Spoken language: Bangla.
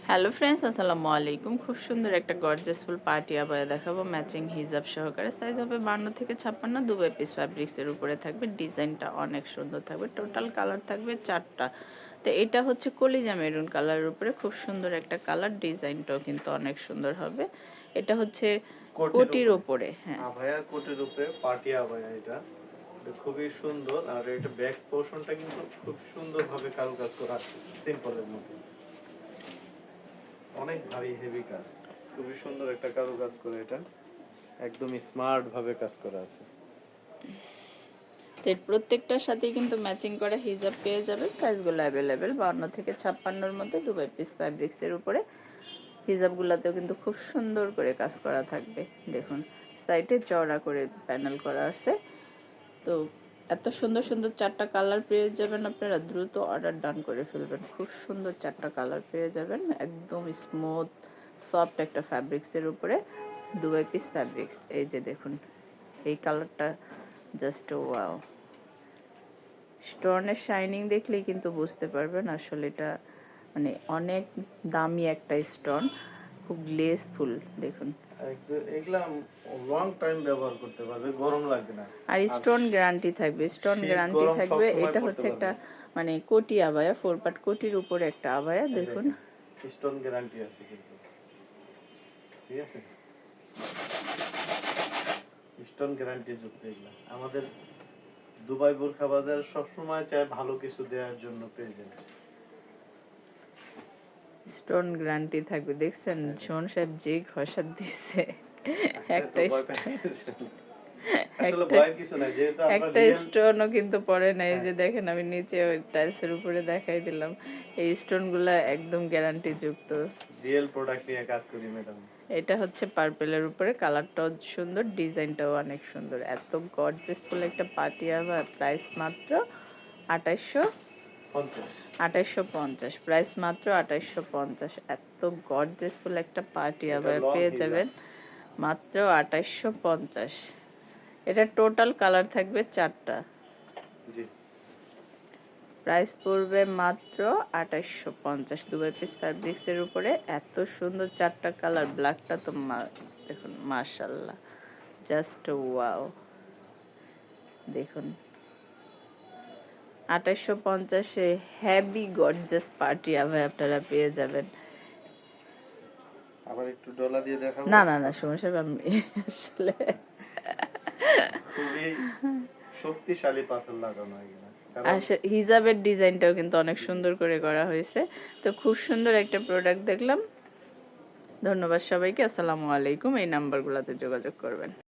হ্যালো ফ্রেন্ডস, আসসালামু আলাইকুম। খুব সুন্দর একটা গর্জিয়াস ফুল পার্টি আবায়া দেখাবো ম্যাচিং হিজাব সহকারে। সাইজ হবে 52 থেকে 56, 2 পিস ফ্যাব্রিক্সের উপরে থাকবে। ডিজাইনটা অনেক সুন্দর থাকবে। টোটাল কালার থাকবে 4টা। তো এটা হচ্ছে কলিজা মেরুন কালারের উপরে খুব সুন্দর একটা কালার। ডিজাইনটাও কিন্তু অনেক সুন্দর হবে। এটা হচ্ছে কোটির উপরে। হ্যাঁ, আভায়া কোটির উপরে পার্টি আভায়া। এটা খুবই সুন্দর। আর এটা ব্যাক পোরশনটা কিন্তু খুব সুন্দরভাবে কারুকাজ করা আছে, সিম্পলের মধ্যে অনেক ভারী হেভি কাজ। খুবই সুন্দর একটা কারুকাজ করে, এটা একদমই স্মার্ট ভাবে কাজ করা আছে। তো প্রত্যেকটার সাথেই কিন্তু ম্যাচিং করা হিজাব পেয়ে যাবেন। সাইজগুলো অ্যাভেলেবেল 52 থেকে 56-র মধ্যে। 2 পিস ফ্যাব্রিক্সের উপরে হিজাবগুলোতেও কিন্তু খুব সুন্দর করে কাজ করা থাকবে। দেখুন সাইডে চওড়া করে প্যানেল করা আছে। তো এত সুন্দর সুন্দর 4টা কালার পেয়ে যাবেন আপনারা। দ্রুত অর্ডার ডান করে ফেলবেন। খুব সুন্দর 4টা কালার পেয়ে যাবেন। একদম স্মুথ সফট একটা ফ্যাব্রিক্সের উপরে 2 পিস ফ্যাব্রিক্স। এই যে দেখুন এই কালারটা জাস্ট ওয়াও। স্টোনের শাইনিং দেখলেই কিন্তু বুঝতে পারবেন আসলে এটা মানে অনেক দামি একটা স্টোন, খুব গ্লেসফুল। দেখুন এগুলা লং টাইম ব্যবহার করতে পারবে, গরম লাগবে না। আর স্টোন গ্যারান্টি থাকবে, স্টোন গ্যারান্টি থাকবে। এটা হচ্ছে একটা মানে কোটি আবায়া, 4 পার্ট কোটির উপরে একটা আবায়া। দেখুন স্টোন গ্যারান্টি আছে কিন্তু, ঠিক আছে, স্টোন গ্যারান্টি যুক্ত এগুলা। আমাদের দুবাই বোরখা বাজার সবসময় চায় ভালো কিছু দেওয়ার জন্য পেজেন্ট। স্টোন গ্যারান্টি থাকবে। দেখছেন শোন সাহেব যে ঘষা দিচ্ছে একটা একটা স্টোনও কিন্তু পড়ে নাই। যে দেখেন আমি নিচে ওই টাইলসের উপরে দেখাই দিলাম, এই স্টোনগুলো একদম গ্যারান্টি যুক্ত। রিয়েল প্রোডাক্ট নিয়ে কাজ করি ম্যাডাম। এটা হচ্ছে পার্পলের উপরে, কালারটাও সুন্দর, ডিজাইনটাও অনেক সুন্দর। এত গর্জিয়াস ফুল একটা পার্টি আবার। প্রাইস মাত্র 2850। প্রাইস মাত্র 2850। এত গর্জিয়াস ফুল একটা পার্টি আবার পেয়ে যাবেন মাত্র 2850। এটা টোটাল কালার থাকবে 4টা। প্রাইস পড়বে মাত্র 2850। 2 পিস ফ্যাব্রিক্সের উপরে এত সুন্দর 4টা কালার। ব্ল্যাকটা তো দেখুন মাশাআল্লাহ, জাস্ট ওয়াও। দেখুন 2850-এ হেভি গর্জিয়াস পার্টি আবার আপনারা পেয়ে যাবেন। আবার একটু ডলা দিয়ে দেখাবো। না না না, সমস্যা আমি আসলে খুবই শক্তিশালী পাথর লাগানো এগুলো। হিজাবের ডিজাইনটাও কিন্তু অনেক সুন্দর করে করা হয়েছে। তো খুব সুন্দর একটা প্রোডাক্ট দেখলাম। ধন্যবাদ সবাইকে। আসসালামু আলাইকুম। এই নাম্বারগুলোতে যোগাযোগ করবেন।